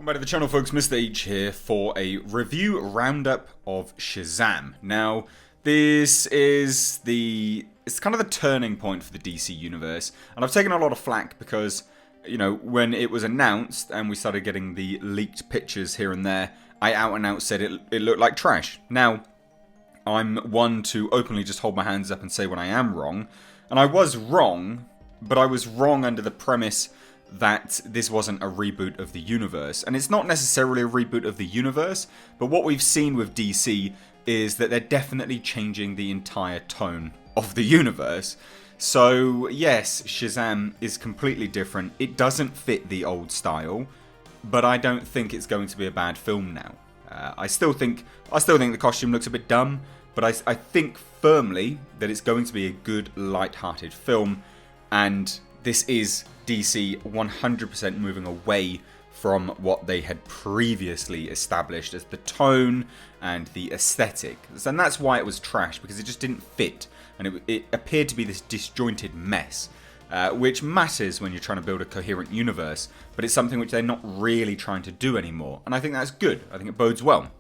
Welcome back to the channel, folks. Mr. H here for a review roundup of Shazam. Now, this is it's kind of the turning point for the DC universe, and I've taken a lot of flack because, you know, when it was announced and we started getting the leaked pictures here and there, I out and out said it looked like trash. Now, I'm one to openly just hold my hands up and say when I am wrong, and I was wrong, but I was wrong under the premise that this wasn't a reboot of the universe. And it's not necessarily a reboot of the universe, but what we've seen with DC is that they're definitely changing the entire tone of the universe. So yes, Shazam is completely different. It doesn't fit the old style, but I don't think it's going to be a bad film now. I still think the costume looks a bit dumb, but I think firmly that it's going to be a good, light-hearted film, and this is DC 100% moving away from what they had previously established as the tone and the aesthetic. And that's why it was trash, because it just didn't fit, and it appeared to be this disjointed mess, which matters when you're trying to build a coherent universe, but it's something which they're not really trying to do anymore, and I think that's good. I think it bodes well.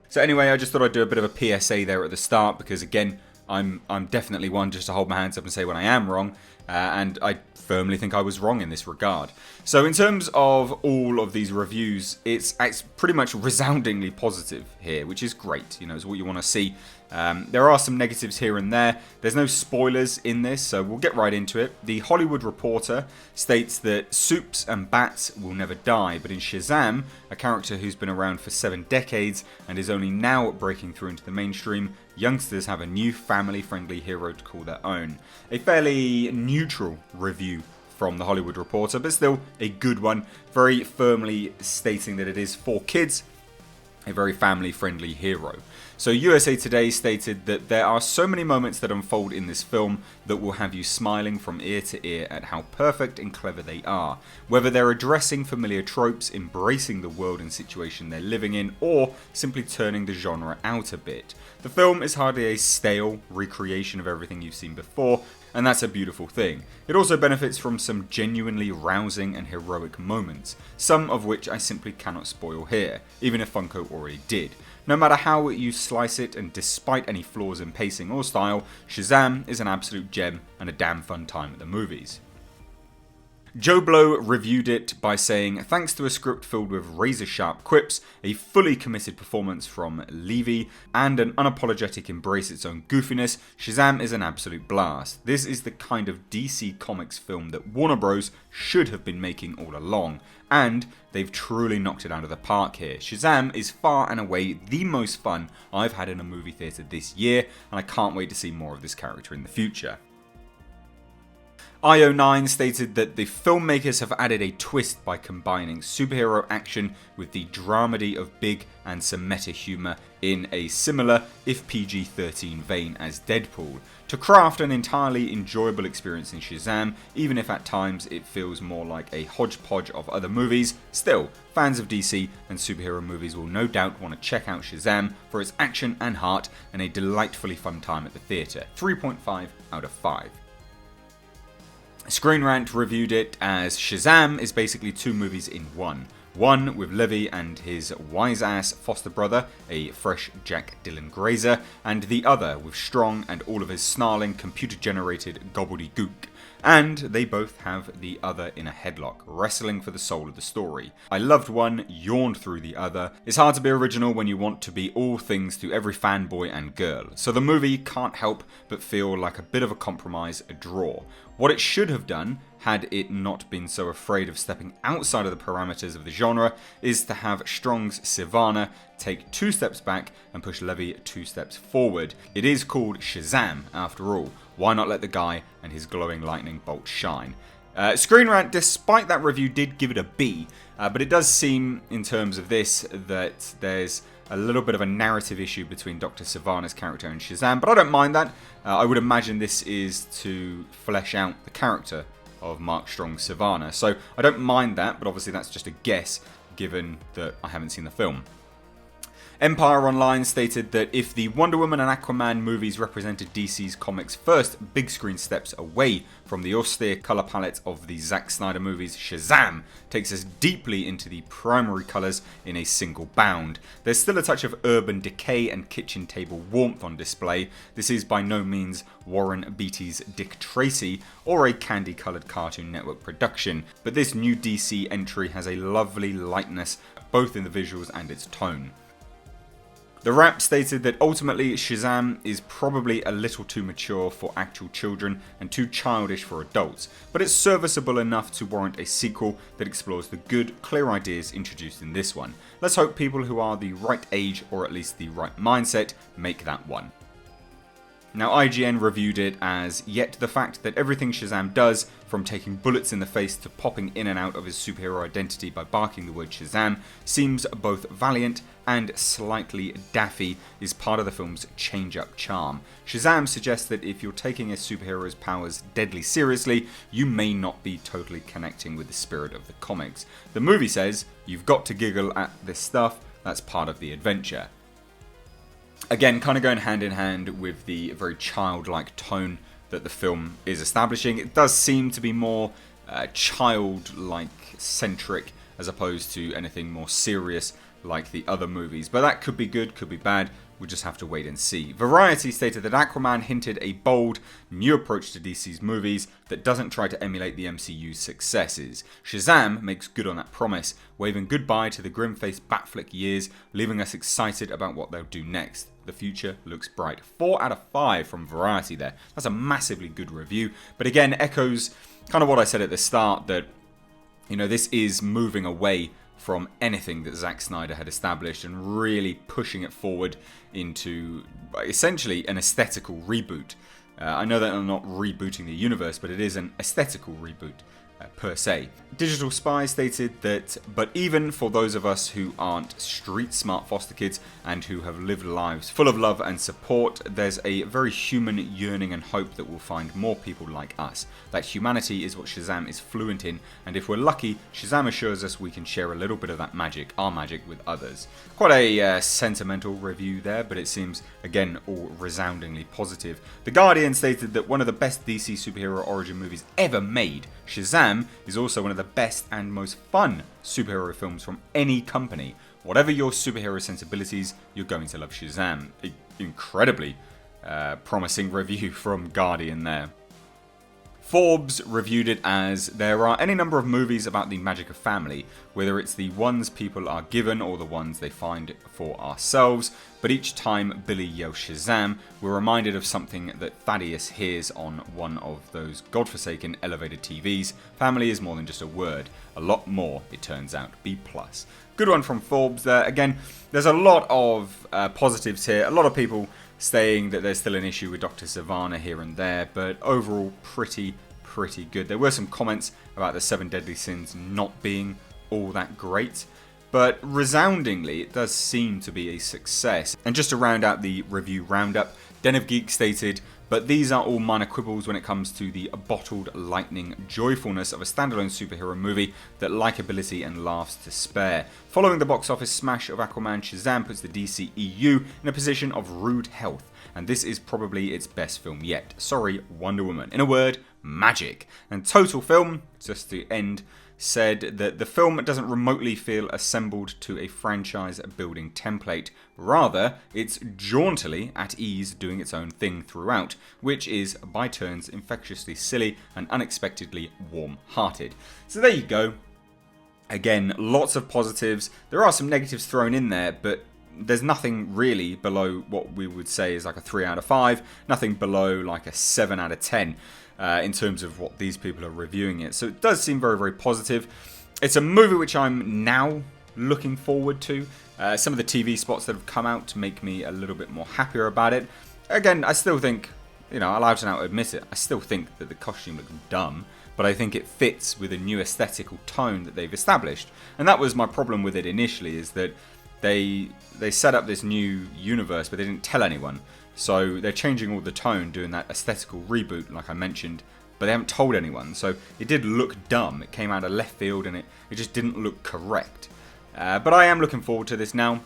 So anyway, I just thought I'd do a bit of a PSA there at the start, because again, I'm definitely one just to hold my hands up and say when I am wrong, and I firmly think I was wrong in this regard. So in terms of all of these reviews, it's pretty much resoundingly positive here, which is great. You know, it's what you want to see. There are some negatives here and there. There's no spoilers in this, so we'll get right into it. The Hollywood Reporter states that soups and bats will never die, but in Shazam, a character who's been around for 7 decades and is only now breaking through into the mainstream, youngsters have a new family-friendly hero to call their own. A fairly neutral review from the Hollywood Reporter, but still a good one, very firmly stating that it is for kids, a very family-friendly hero. So USA Today stated that there are so many moments that unfold in this film that will have you smiling from ear to ear at how perfect and clever they are. Whether they're addressing familiar tropes, embracing the world and situation they're living in, or simply turning the genre out a bit. The film is hardly a stale recreation of everything you've seen before, and that's a beautiful thing. It also benefits from some genuinely rousing and heroic moments, some of which I simply cannot spoil here, even if Funko already did. No matter how you slice it, and despite any flaws in pacing or style, Shazam is an absolute gem and a damn fun time at the movies. Joe Blow reviewed it by saying, thanks to a script filled with razor-sharp quips, a fully committed performance from Levy, and an unapologetic embrace its own goofiness, Shazam is an absolute blast. This is the kind of DC Comics film that Warner Bros. Should have been making all along, and they've truly knocked it out of the park here. Shazam is far and away the most fun I've had in a movie theatre this year, and I can't wait to see more of this character in the future. IO9 stated that the filmmakers have added a twist by combining superhero action with the dramedy of big and some meta humour in a similar, if PG-13 vein as Deadpool, to craft an entirely enjoyable experience in Shazam, even if at times it feels more like a hodgepodge of other movies. Still, fans of DC and superhero movies will no doubt want to check out Shazam for its action and heart and a delightfully fun time at the theatre. 3.5 out of 5. Screen Rant reviewed it as Shazam is basically 2 movies in one. One with Levy and his wise-ass foster brother, a fresh Jack Dylan Grazer, and the other with Strong and all of his snarling, computer-generated gobbledygook. And they both have the other in a headlock, wrestling for the soul of the story. I loved one, yawned through the other. It's hard to be original when you want to be all things to every fanboy and girl, so the movie can't help but feel like a bit of a compromise, a draw. What it should have done, had it not been so afraid of stepping outside of the parameters of the genre, is to have Strong's Sivana take 2 steps back and push Levy 2 steps forward. It is called Shazam, after all. Why not let the guy and his glowing lightning bolt shine? Screen Rant, despite that review, did give it a B, but it does seem, in terms of this, that there's a little bit of a narrative issue between Dr. Sivana's character and Shazam, but I don't mind that. I would imagine this is to flesh out the character of Mark Strong's Sivana, so I don't mind that, but obviously that's just a guess, given that I haven't seen the film. Empire Online stated that if the Wonder Woman and Aquaman movies represented DC's comics' first big screen steps away from the austere colour palette of the Zack Snyder movies, Shazam takes us deeply into the primary colours in a single bound. There's still a touch of urban decay and kitchen table warmth on display. This is by no means Warren Beatty's Dick Tracy or a candy-coloured Cartoon Network production, but this new DC entry has a lovely lightness both in the visuals and its tone. The Wrap stated that ultimately Shazam is probably a little too mature for actual children and too childish for adults, but it's serviceable enough to warrant a sequel that explores the good, clear ideas introduced in this one. Let's hope people who are the right age, or at least the right mindset, make that one. Now, IGN reviewed it as yet the fact that everything Shazam does, from taking bullets in the face to popping in and out of his superhero identity by barking the word Shazam, seems both valiant and slightly daffy, is part of the film's change-up charm. Shazam suggests that if you're taking a superhero's powers deadly seriously, you may not be totally connecting with the spirit of the comics. The movie says, you've got to giggle at this stuff, that's part of the adventure. Again, kind of going hand in hand with the very childlike tone that the film is establishing. It does seem to be more childlike centric as opposed to anything more serious like the other movies. But that could be good, could be bad. We'll just have to wait and see. Variety stated that Aquaman hinted a bold, new approach to DC's movies that doesn't try to emulate the MCU's successes. Shazam makes good on that promise, waving goodbye to the grim-faced Batfleck years, leaving us excited about what they'll do next. The future looks bright. 4 out of 5 from Variety there. That's a massively good review. But again, echoes kind of what I said at the start, that, you know, this is moving away from anything that Zack Snyder had established and really pushing it forward into essentially an aesthetical reboot. I know that I'm not rebooting the universe, but it is an aesthetical reboot per se. Digital Spy stated that, but even for those of us who aren't street smart foster kids and who have lived lives full of love and support, there's a very human yearning and hope that we'll find more people like us. That humanity is what Shazam is fluent in, and if we're lucky, Shazam assures us we can share a little bit of that magic, our magic, with others. Quite a sentimental review there, but it seems, again, all resoundingly positive. The Guardian stated that one of the best DC superhero origin movies ever made, Shazam, is also one of the best and most fun superhero films from any company. Whatever your superhero sensibilities, you're going to love Shazam. An incredibly promising review from Guardian there. Forbes reviewed it as, there are any number of movies about the magic of family, whether it's the ones people are given or the ones they find for ourselves, but each time Billy yells Shazam, we're reminded of something that Thaddeus hears on one of those godforsaken elevated TVs. Family is more than just a word, a lot more, it turns out. B+. Good one from Forbes there. Again, there's a lot of positives here, a lot of people saying that there's still an issue with Dr. Sivana here and there, but overall pretty good. There were some comments about the 7 Deadly Sins not being all that great, but resoundingly it does seem to be a success. And just to round out the review roundup, Den of Geek stated, but these are all minor quibbles when it comes to the bottled lightning joyfulness of a standalone superhero movie that likability and laughs to spare. Following the box office smash of Aquaman, Shazam puts the dceu in a position of rude health, and this is probably its best film yet. Sorry, Wonder Woman. In a word, magic. And Total Film, just to end, said that the film doesn't remotely feel assembled to a franchise building template. Rather, it's jauntily at ease doing its own thing throughout, which is by turns infectiously silly and unexpectedly warm-hearted. So there you go. Again, lots of positives. There are some negatives thrown in there, but there's nothing really below what we would say is like a 3 out of 5, nothing below like a 7 out of 10. In terms of what these people are reviewing it. So it does seem very positive. It's a movie which I'm now looking forward to. Some of the TV spots that have come out to make me a little bit more happier about it. Again, I still think, you know, I'll out and out admit it, I still think that the costume looks dumb, but I think it fits with a new aesthetical tone that they've established. And that was my problem with it initially, is that they set up this new universe, but they didn't tell anyone. So they're changing all the tone, doing that aesthetical reboot like I mentioned, but they haven't told anyone. So it did look dumb. It came out of left field and it just didn't look correct. But I am looking forward to this now.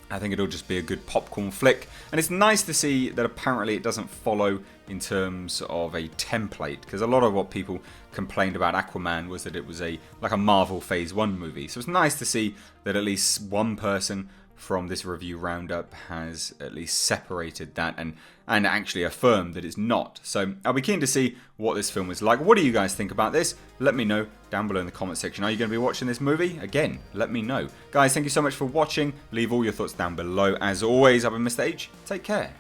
I think it'll just be a good popcorn flick. And it's nice to see that apparently it doesn't follow in terms of a template, because a lot of what people complained about Aquaman was that it was like a Marvel Phase 1 movie. So it's nice to see that at least one person from this review roundup has at least separated that and actually affirmed that it's not. So I'll be keen to see what this film is like. What do you guys think about this? Let me know down below in the comment section. Are you going to be watching this movie? Again, let me know. Guys, thank you so much for watching. Leave all your thoughts down below. As always, I've been Mr. H. Take care.